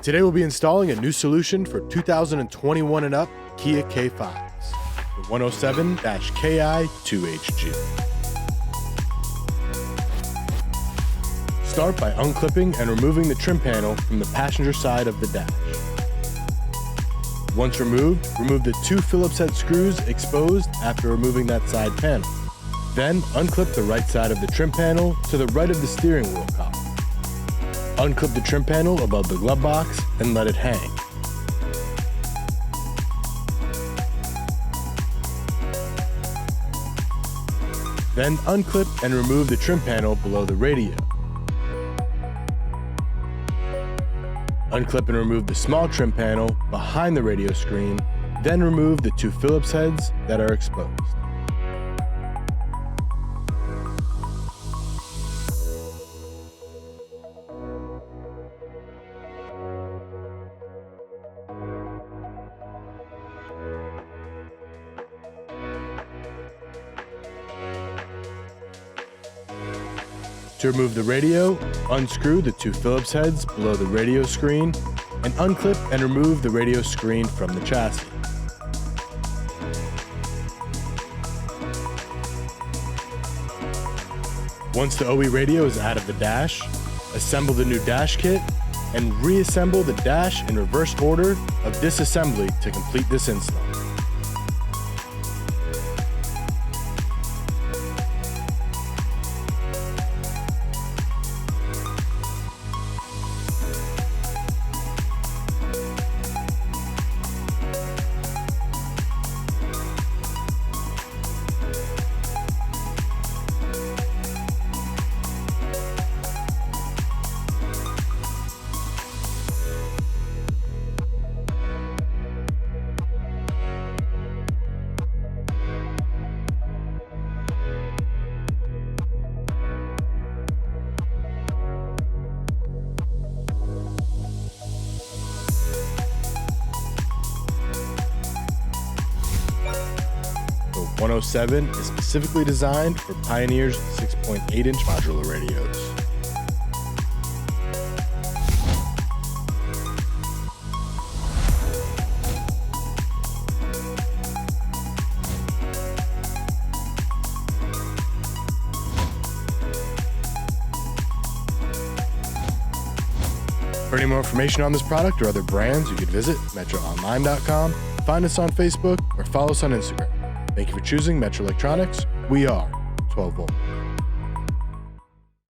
Today we'll be installing a new solution for 2021 and up Kia K5s, the 107-KI2HG. Start by unclipping and removing the trim panel from the passenger side of the dash. Once removed, remove the two Phillips head screws exposed after removing that side panel. Then unclip the right side of the trim panel to the right of the steering wheel column. Unclip the trim panel above the glove box and let it hang. Then unclip and remove the trim panel below the radio. Unclip and remove the small trim panel behind the radio screen, then remove the two Phillips heads that are exposed. To remove the radio, unscrew the two Phillips heads below the radio screen and unclip and remove the radio screen from the chassis. Once the OE radio is out of the dash, assemble the new dash kit and reassemble the dash in reverse order of disassembly to complete this install. The 107 is specifically designed for Pioneer's 6.8-inch modular radios. For any more information on this product or other brands, you could visit metraonline.com, find us on Facebook, or follow us on Instagram. Thank you for choosing Metra Electronics. We are 12 volt.